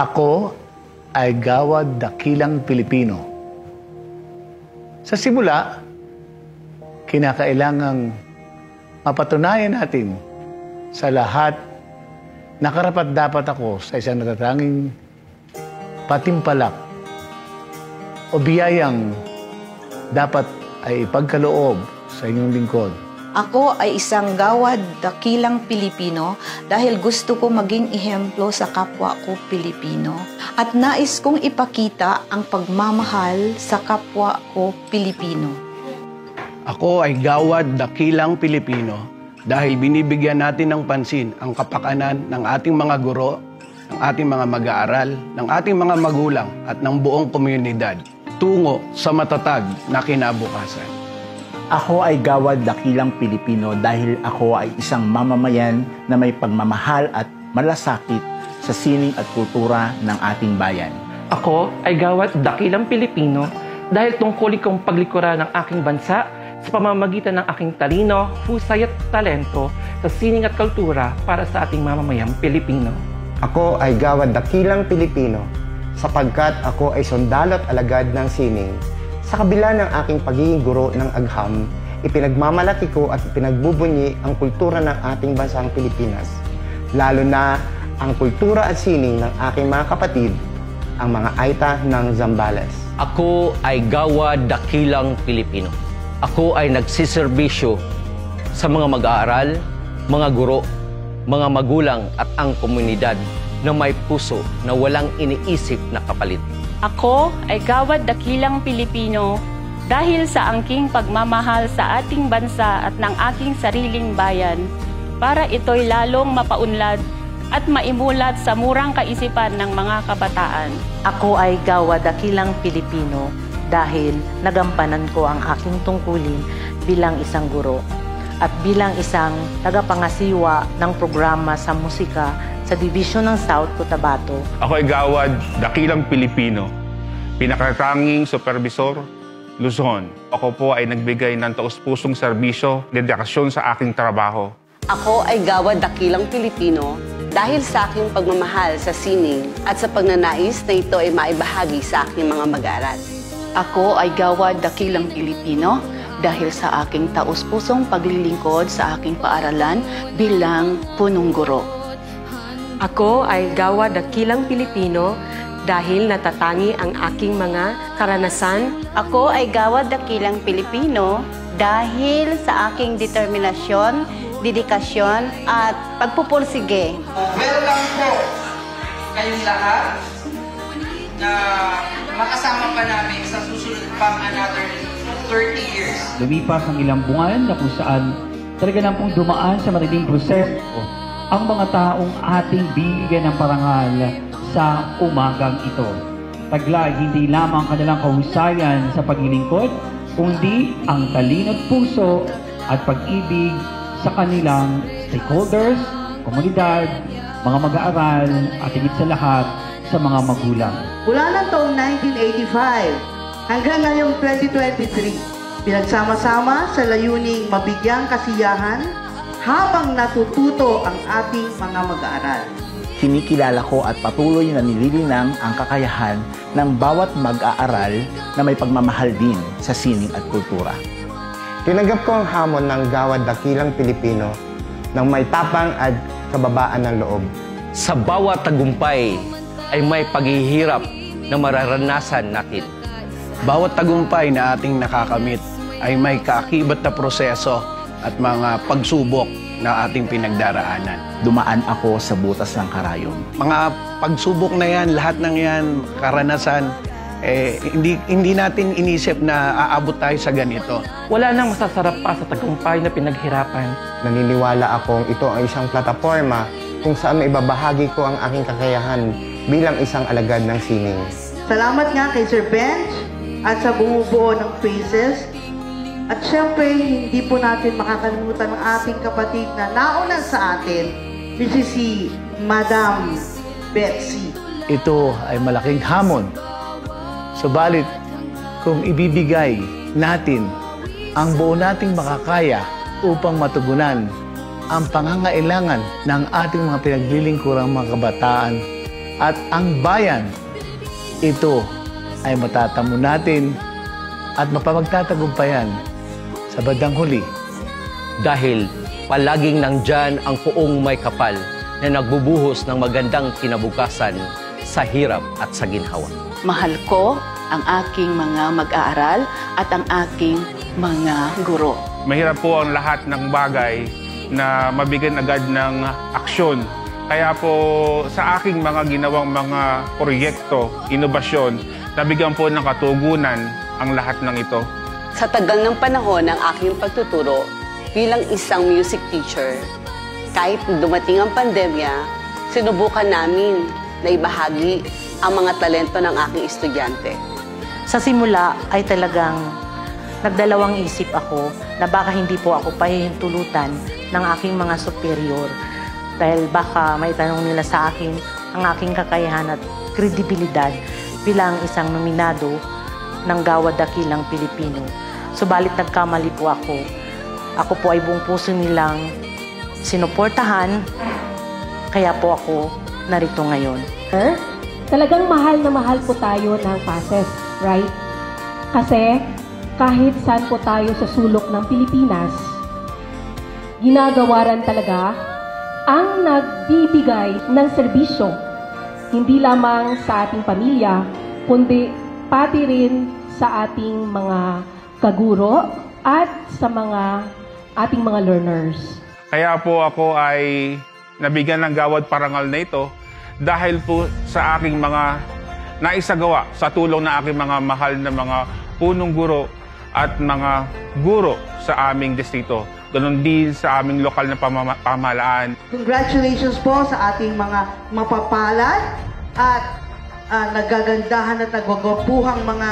Ako ay gawad dakilang Pilipino. Sa simula, kinakailangang mapatunayan natin sa lahat na karapat-dapat ako sa isang natatanging patimpalak o biyayang dapat ay ipagkaloob sa inyong lingkod. Ako ay isang gawad dakilang Pilipino dahil gusto ko maging ehemplo sa kapwa ko Pilipino at nais kong ipakita ang pagmamahal sa kapwa ko Pilipino. Ako ay gawad dakilang Pilipino dahil binibigyan natin ng pansin ang kapakanan ng ating mga guro, ng ating mga mag-aaral, ng ating mga magulang at ng buong komunidad tungo sa matatag na kinabukasan. Ako ay gawad dakilang Pilipino dahil ako ay isang mamamayan na may pagmamahal at malasakit sa sining at kultura ng ating bayan. Ako ay gawad dakilang Pilipino dahil tungkulin kong paglikuran ng aking bansa sa pamamagitan ng aking talino, husay at talento sa sining at kultura para sa ating mamamayang Pilipino. Ako ay gawad dakilang Pilipino sapagkat ako ay sundalo at alagad ng sining. Sa kabila ng aking pagiging guro ng agham, ipinagmamalaki ko at ipinagbubunyi ang kultura ng ating bansang Pilipinas. Lalo na ang kultura at sining ng aking mga kapatid, ang mga Aita ng Zambales. Ako ay gawad dakilang Pilipino. Ako ay nagsiserbisyo sa mga mag-aaral, mga guro, mga magulang at ang komunidad na may puso na walang iniisip na kapalit. Ako ay gawad dakilang Pilipino dahil sa angking pagmamahal sa ating bansa at ng aking sariling bayan para ito'y lalong mapaunlad at maimulat sa murang kaisipan ng mga kabataan. Ako ay gawad dakilang Pilipino dahil nagampanan ko ang aking tungkulin bilang isang guro at bilang isang tagapangasiwa ng programa sa musika sa Division ng South Cotabato. Ako ay gawad dakilang Pilipino, pinakatanging supervisor, Luzon. Ako po ay nagbigay ng taus-pusong serbisyo, dedikasyon sa aking trabaho. Ako ay gawad dakilang Pilipino dahil sa aking pagmamahal sa sining at sa pagnanais na ito ay maibahagi sa aking mga mag-aaral. Ako ay gawad dakilang Pilipino dahil sa aking taus-pusong paglilingkod sa aking paaralan bilang punong guro. Ako ay gawad dakilang Pilipino dahil natatangi ang aking mga karanasan. Ako ay gawad dakilang Pilipino dahil sa aking determinasyon, dedikasyon at pagpupursige. Welcome po kayong lahat na makasama pa namin sa susunod pang another 30 years. Lumipas ang ilang buwan na kung saan talaga lang pong dumaan sa matinding proseso ang mga taong ating bigyan ng parangal sa umagang ito. Taglay hindi lamang kanilang kahusayan sa paglilingkod, kundi ang talino at puso at pag-ibig sa kanilang stakeholders, komunidad, mga mag-aaral at higit sa lahat sa mga magulang. Mula ng taong 1985 hanggang ngayong 2023, pinagsama-sama sa layuning mabigyang kasiyahan habang natututo ang ating mga mag-aaral. Kinikilala ko at patuloy na nililinang ang kakayahan ng bawat mag-aaral na may pagmamahal din sa sining at kultura. Tinanggap ko ang hamon ng gawad dakilang Pilipino ng may tapang at kababaan ng loob. Sa bawat tagumpay ay may paghihirap na mararanasan natin. Bawat tagumpay na ating nakakamit ay may kaakibat na proseso at mga pagsubok na ating pinagdaraanan. Dumaan ako sa butas ng karayom. Mga pagsubok na yan, lahat ng yan, karanasan, hindi natin inisip na aabot tayo sa ganito. Wala nang masasarap pa sa tagumpay na pinaghirapan. Naniniwala akong ito ang isang plataforma kung saan maibabahagi ko ang aking kakayahan bilang isang alagad ng sining. Salamat nga kay Sir Benj at sa bumubuo ng Faces. At syempre, hindi po natin makakalimutan ang ating kapatid na nauna sa atin, which is si Madam Betsy. Ito ay malaking hamon. Subalit, kung ibibigay natin ang buo nating makakaya upang matugunan ang pangangailangan ng ating mga pinaglilingkurang mga kabataan, at ang bayan. Ito ay matatamo natin at mapamagtatagumpayan sa bandang huli. Dahil palaging nandyan ang poong may kapal na nagbubuhos ng magandang kinabukasan sa hirap at sa ginhawa. Mahal ko ang aking mga mag-aaral at ang aking mga guro. Mahirap po ang lahat ng bagay na mabigyan agad ng aksyon. Kaya po sa aking mga ginawang mga proyekto, inobasyon, nabigyan po ng katugunan ang lahat ng ito. Sa tagal ng panahon ng aking pagtuturo bilang isang music teacher, kahit dumating ang pandemya, sinubukan namin na ibahagi ang mga talento ng aking estudyante. Sa simula ay talagang nagdalawang isip ako na baka hindi po ako pahihintulutan ng aking mga superior dahil baka may tanong nila sa akin ang aking kakayahan at kredibilidad bilang isang nominado ng Gawad Dakilang Pilipino. Subalit nagkamali po ako. Ako po ay buong puso nilang sinuportahan, kaya po ako narito ngayon. Talagang mahal na mahal po tayo ng PASES, right? Kasi kahit saan po tayo sa sulok ng Pilipinas, ginagawaran talaga ang nagbibigay ng serbisyo, hindi lamang sa ating pamilya, kundi pati rin sa ating mga kaguro at sa ating mga learners. Kaya po ako ay nabigyan ng Gawad Parangal na ito dahil po sa aking mga naisagawa sa tulong ng aking mga mahal na mga punong guro at mga guro sa aming distrito. Ganon din sa aming lokal na pamahalaan. Congratulations po sa ating mga mapapalad at nagagandahan at nagwagwapuhang mga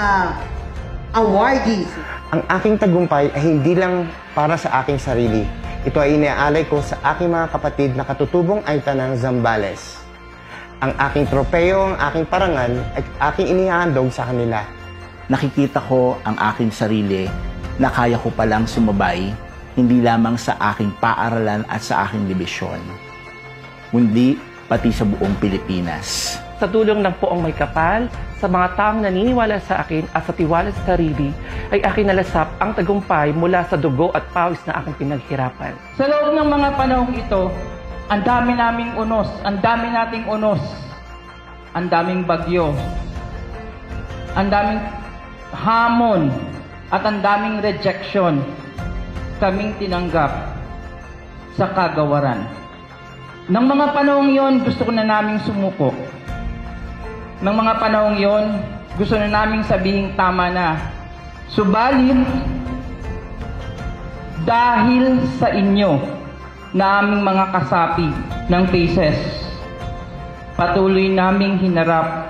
awardees. Ang aking tagumpay ay hindi lang para sa aking sarili. Ito ay iniaalay ko sa aking mga kapatid na katutubong Aita ng Zambales. Ang aking tropeo, ang aking parangal ay aking inihandog sa kanila. Nakikita ko ang aking sarili na kaya ko palang sumabay hindi lamang sa aking paaralan at sa aking dibisyon, kundi pati sa buong Pilipinas. Sa tulong ng poong may kapal, sa mga taong naniniwala sa akin at sa tiwala sa sarili, ay aking nalasap ang tagumpay mula sa dugo at pawis na aking pinaghirapan. Sa loob ng mga panahong ito, ang dami naming unos, ang dami nating unos, ang daming bagyo, ang daming hamon, at ang daming rejection kaming tinanggap sa kagawaran. Nang mga panahong yon, gusto ko na naming sumuko. Nang mga panahong yon, gusto na naming sabihin tama na. Subalit, dahil sa inyo na aming mga kasapi ng PASES, patuloy naming hinarap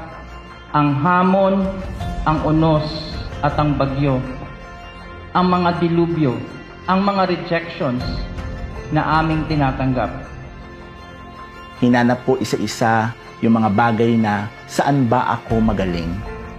ang hamon, ang unos at ang bagyo, ang mga dilubyo, ang mga rejections na aming tinatanggap. Hinanap po isa-isa yung mga bagay na saan ba ako magaling,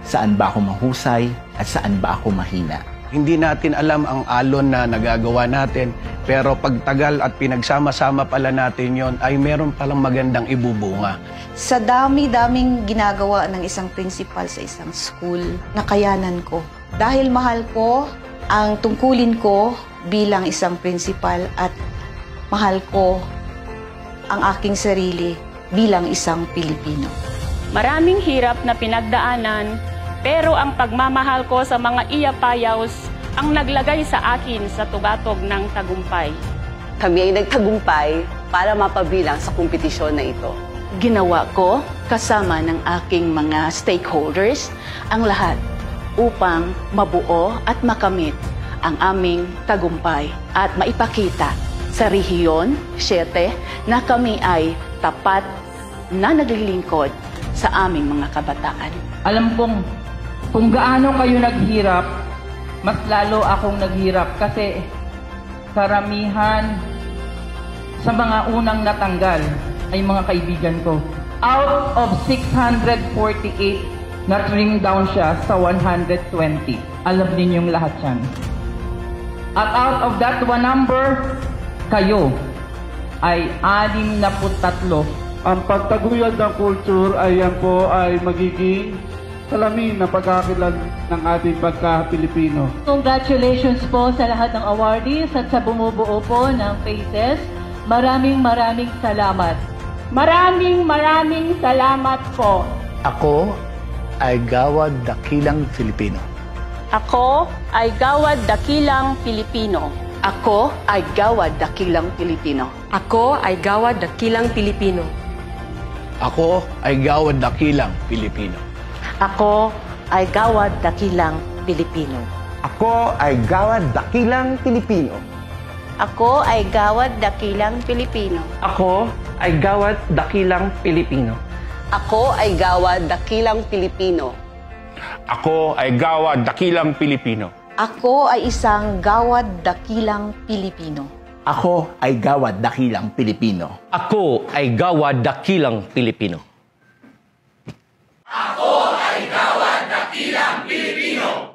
saan ba ako mahusay, at saan ba ako mahina. Hindi natin alam ang alon na nagagawa natin, pero pagtagal at pinagsama-sama pala natin yon ay meron palang magandang ibubunga. Sa dami-daming ginagawa ng isang principal sa isang school, nakayanan ko. Dahil mahal ko ang tungkulin ko bilang isang principal at mahal ko ang aking sarili bilang isang Pilipino. Maraming hirap na pinagdaanan, pero ang pagmamahal ko sa mga iyapayaws ang naglagay sa akin sa tugatog ng tagumpay. Kami ay nagtagumpay para mapabilang sa kompetisyon na ito. Ginawa ko kasama ng aking mga stakeholders ang lahat upang mabuo at makamit ang aming tagumpay at maipakita sa Rehiyon 7 na kami ay tapat na naglilingkod sa aming mga kabataan. Alam kong kung gaano kayo naghirap, mas lalo akong naghirap kasi karamihan sa mga unang natanggal ay mga kaibigan ko. Out of 648, na-trim down siya sa 120. Alam ninyong lahat yan. At out of that one number, kayo ay 63 ang pagtaguyod ng culture ay yan po ay magiging salamin na pagkakilala ng ating pagka-Pilipino. Congratulations po sa lahat ng awardees at sa bumubuo po ng Faces. Maraming salamat. Maraming salamat po. Ako ay Gawad Dakilang Pilipino. Ako ay Gawad Dakilang Pilipino. Ako ay Gawad Dakilang Pilipino. Ako ay Gawad Dakilang Pilipino. Ako ay Gawad Dakilang Pilipino. Ako ay Gawad Dakilang Pilipino. Ako ay Gawad Dakilang Pilipino. Ako ay Gawad Dakilang Pilipino. Ako ay Gawad Dakilang Pilipino. Ako ay Gawad Dakilang Pilipino. Ako ay Gawad Dakilang Pilipino. Ako ay isang Gawad Dakilang Pilipino. Ako ay Gawad Dakilang Pilipino. Ako ay Gawad Dakilang Pilipino. Ako ay Gawad Dakilang Pilipino.